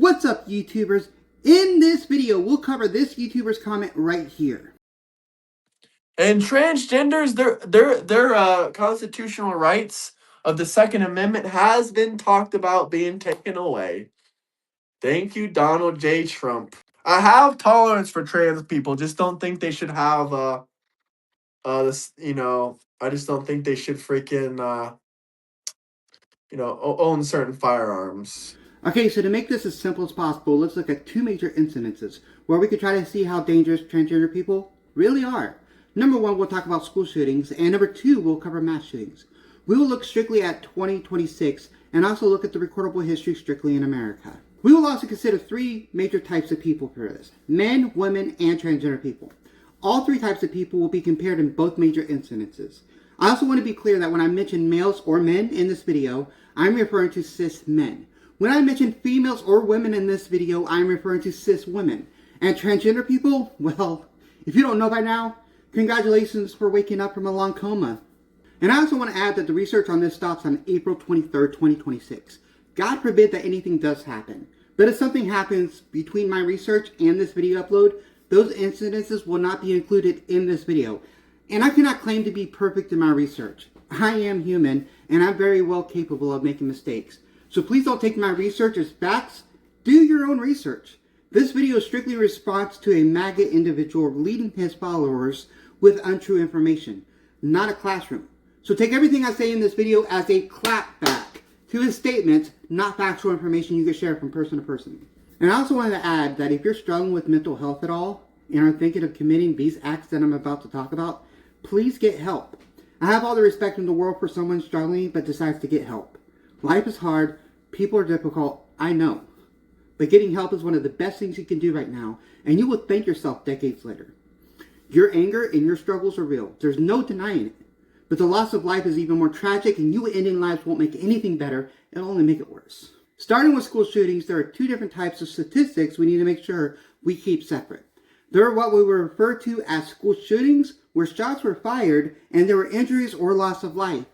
What's up, YouTubers? In this video, we'll cover this YouTuber's comment right here. And transgenders, their constitutional rights of the Second Amendment has been talked about being taken away. Thank you, Donald J. Trump. I have tolerance for trans people. Just don't think they should have this. I just don't think they should freaking own certain firearms. Okay, so to make this as simple as possible, let's look at two major incidences where we could try to see how dangerous transgender people really are. Number one, we'll talk about school shootings, and number two, we'll cover mass shootings. We will look strictly at 2026 and also look at the recordable history strictly in America. We will also consider three major types of people for this: men, women, and transgender people. All three types of people will be compared in both major incidences. I also want to be clear that when I mention males or men in this video, I'm referring to cis men. When I mention females or women in this video, I'm referring to cis women. And transgender people, well, if you don't know by now, congratulations for waking up from a long coma. And I also want to add that the research on this stops on April 23rd, 2026. God forbid that anything does happen. But if something happens between my research and this video upload, those incidences will not be included in this video. And I cannot claim to be perfect in my research. I am human, and I'm very well capable of making mistakes. So please don't take my research as facts. Do your own research. This video is strictly a response to a Maga individual leading his followers with untrue information, not a classroom. So take everything I say in this video as a clapback to his statements, not factual information you can share from person to person. And I also wanted to add that if you're struggling with mental health at all and are thinking of committing these acts that I'm about to talk about, please get help. I have all the respect in the world for someone struggling but decides to get help. Life is hard, people are difficult, I know. But getting help is one of the best things you can do right now, and you will thank yourself decades later. Your anger and your struggles are real. There's no denying it. But the loss of life is even more tragic, and you ending lives won't make anything better, it'll only make it worse. Starting with school shootings, there are two different types of statistics we need to make sure we keep separate. There are what we will refer to as school shootings, where shots were fired and there were injuries or loss of life.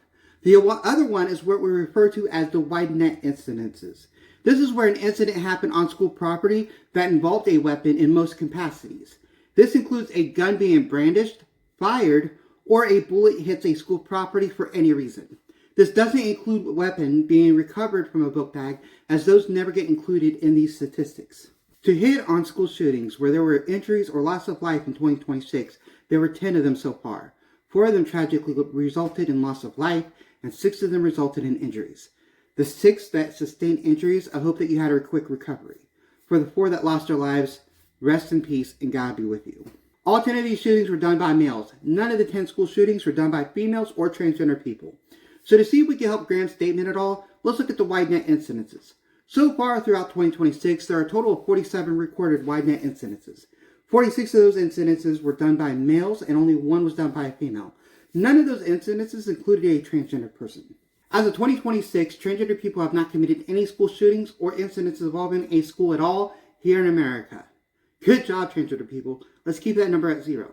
The other one is what we refer to as the wide net incidences. This is where an incident happened on school property that involved a weapon in most capacities. This includes a gun being brandished, fired, or a bullet hits a school property for any reason. This doesn't include a weapon being recovered from a book bag, as those never get included in these statistics. To hit on school shootings where there were injuries or loss of life in 2026, there were 10 of them so far. 4 of them tragically resulted in loss of life, and 6 of them resulted in injuries. The 6 that sustained injuries, I hope that you had a quick recovery. For the 4 that lost their lives, rest in peace and God be with you. All 10 of these shootings were done by males. None of the 10 school shootings were done by females or transgender people. So to see if we can help Graham's statement at all, let's look at the wide net incidences. So far throughout 2026, there are a total of 47 recorded wide net incidences. 46 of those incidences were done by males and only 1 was done by a female. None of those incidences included a transgender person. As of 2026, transgender people have not committed any school shootings or incidences involving a school at all here in America. Good job, transgender people. Let's keep that number at 0.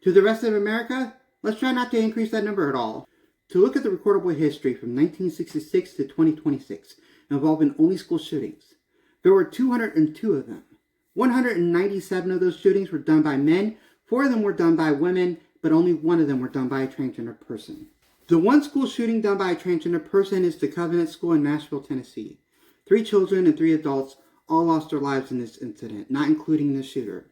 To the rest of America, let's try not to increase that number at all. To look at the recordable history from 1966 to 2026 involving only school shootings, there were 202 of them. 197 of those shootings were done by men, 4 of them were done by women, but only 1 of them were done by a transgender person. The one school shooting done by a transgender person is the Covenant School in Nashville, Tennessee. 3 children and 3 adults all lost their lives in this incident, not including the shooter.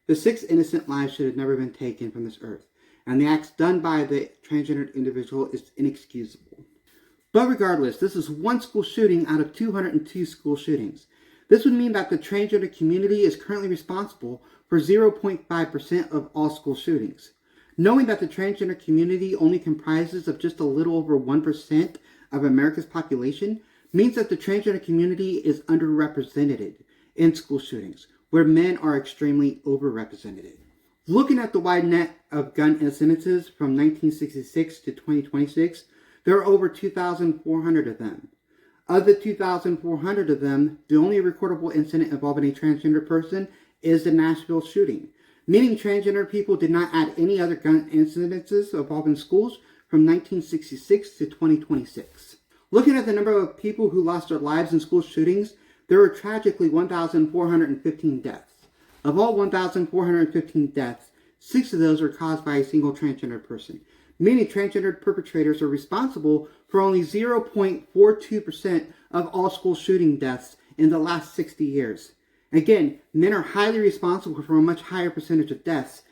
The 6 innocent lives should have never been taken from this earth, and the acts done by the transgendered individual is inexcusable. But regardless, this is one school shooting out of 202 school shootings. This would mean that the transgender community is currently responsible for 0.5% of all school shootings. Knowing that the transgender community only comprises of just a little over 1% of America's population means that the transgender community is underrepresented in school shootings, where men are extremely overrepresented. Looking at the wide net of gun incidences from 1966 to 2026, there are over 2,400 of them. Of the 2,400 of them, the only recordable incident involving a transgender person is the Nashville shooting, meaning transgender people did not add any other gun incidences involving schools from 1966 to 2026. Looking at the number of people who lost their lives in school shootings, there were tragically 1,415 deaths. Of all 1,415 deaths, 6 of those were caused by a single transgender person, meaning transgender perpetrators are responsible for only 0.42% of all school shooting deaths in the last 60 years. Again, men are highly responsible for a much higher percentage of deaths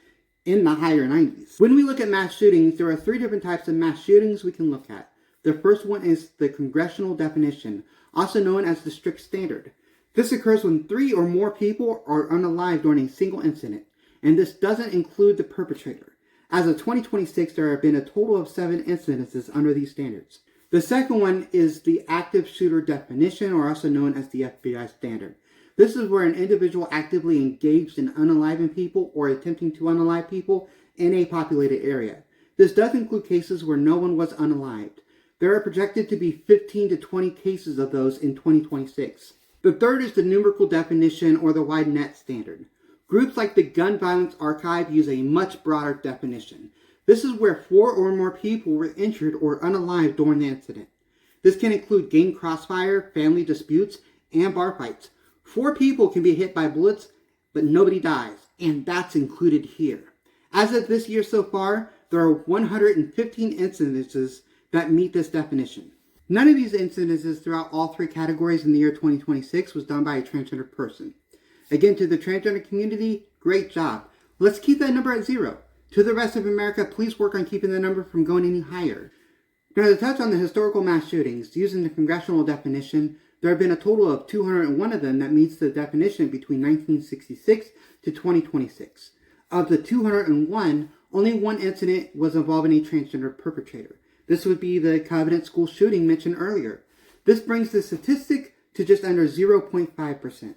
in the higher 90s. When we look at mass shootings, there are 3 different types of mass shootings we can look at. The first one is the congressional definition, also known as the strict standard. This occurs when 3 or more people are unalived during a single incident, and this doesn't include the perpetrator. As of 2026, there have been a total of 7 incidences under these standards. The second one is the active shooter definition, or also known as the FBI standard. This is where an individual actively engaged in unaliving people or attempting to unalive people in a populated area. This does include cases where no one was unalived. There are projected to be 15 to 20 cases of those in 2026. The third is the numerical definition, or the wide net standard. Groups like the Gun Violence Archive use a much broader definition. This is where 4 or more people were injured or unalived during the incident. This can include gang crossfire, family disputes, and bar fights. 4 people can be hit by bullets, but nobody dies, and that's included here. As of this year so far, there are 115 incidences that meet this definition. None of these incidences throughout all 3 categories in the year 2026 was done by a transgender person. Again, to the transgender community, great job. Let's keep that number at 0. To the rest of America, please work on keeping the number from going any higher. Now, to touch on the historical mass shootings, using the congressional definition, there have been a total of 201 of them that meets the definition between 1966 to 2026. Of the 201, only 1 incident was involving a transgender perpetrator. This would be the Covenant school shooting mentioned earlier. This brings the statistic to just under 0.5%.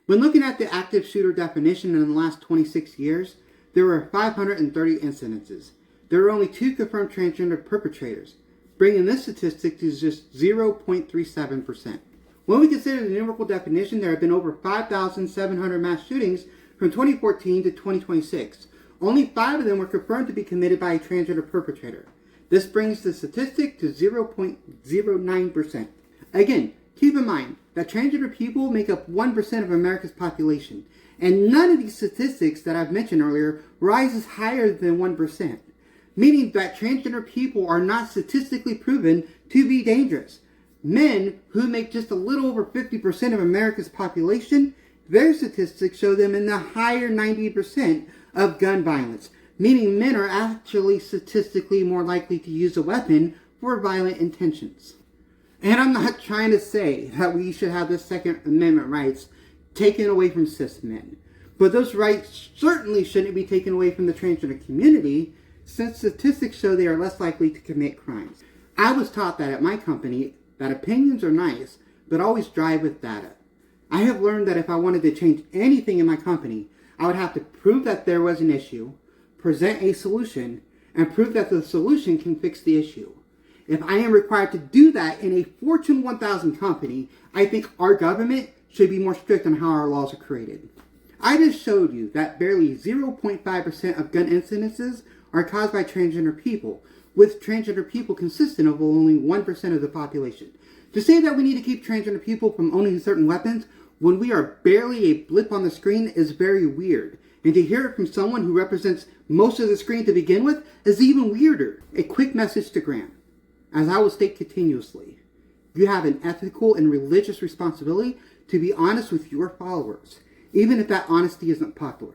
When looking at the active shooter definition in the last 26 years, there were 530 incidences. There were only 2 confirmed transgender perpetrators, bringing this statistic to just 0.37%. When we consider the numerical definition, there have been over 5,700 mass shootings from 2014 to 2026. Only 5 of them were confirmed to be committed by a transgender perpetrator. This brings the statistic to 0.09%. Again, keep in mind that transgender people make up 1% of America's population, and none of these statistics that I've mentioned earlier rises higher than 1%, meaning that transgender people are not statistically proven to be dangerous. Men who make just a little over 50% of America's population, their statistics show them in the higher 90% of gun violence, meaning men are actually statistically more likely to use a weapon for violent intentions. And I'm not trying to say that we should have the Second Amendment rights taken away from cis men, but those rights certainly shouldn't be taken away from the transgender community, since statistics show they are less likely to commit crimes. I was taught that at my company that opinions are nice, but always drive with data. I have learned that if I wanted to change anything in my company, I would have to prove that there was an issue, present a solution, and prove that the solution can fix the issue. If I am required to do that in a Fortune 1000 company, I think our government should be more strict on how our laws are created. I just showed you that barely 0.5% of gun incidences are caused by transgender people, with transgender people consistent of only 1% of the population. To say that we need to keep transgender people from owning certain weapons when we are barely a blip on the screen is very weird. And to hear it from someone who represents most of the screen to begin with is even weirder. A quick message to Graham. As I will state continuously, you have an ethical and religious responsibility to be honest with your followers, even if that honesty isn't popular.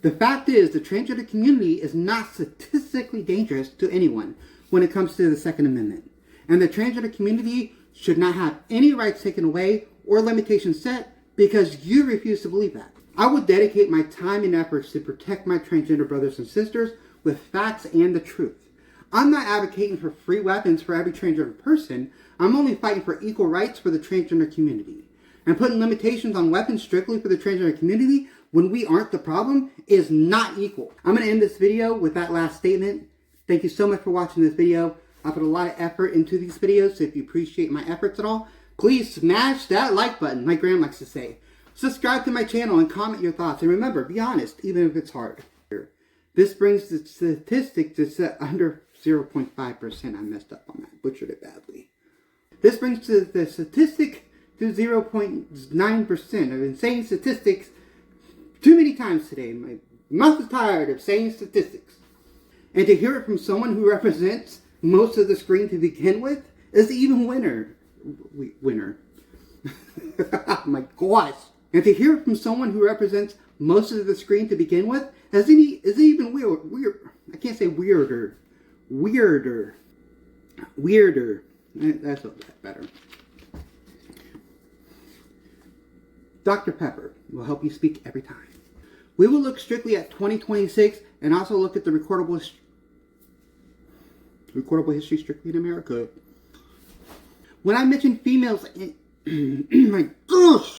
The fact is, the transgender community is not statistically dangerous to anyone when it comes to the Second Amendment. And the transgender community should not have any rights taken away or limitations set because you refuse to believe that. I will dedicate my time and efforts to protect my transgender brothers and sisters with facts and the truth. I'm not advocating for free weapons for every transgender person. I'm only fighting for equal rights for the transgender community. And putting limitations on weapons strictly for the transgender community when we aren't the problem is not equal. I'm going to end this video with that last statement. Thank you so much for watching this video. I put a lot of effort into these videos, so if you appreciate my efforts at all, please smash that like button, like Graham likes to say. Subscribe to my channel and comment your thoughts. And remember, be honest, even if it's hard. This brings the statistic to under 0.5%. I messed up on that. Butchered it badly. This brings the statistic to 0.9% of insane statistics too many times today. My mouth is tired of saying statistics. And to hear it from someone who represents most of the screen to begin with is even winner. My gosh. And to hear it from someone who represents most of the screen to begin with is even weird. I can't say weirder. Weirder. That's a bit better. Dr. Pepper will help you speak every time. We will look strictly at 2026 and also look at the recordable history strictly in America. When I mention females in my gosh,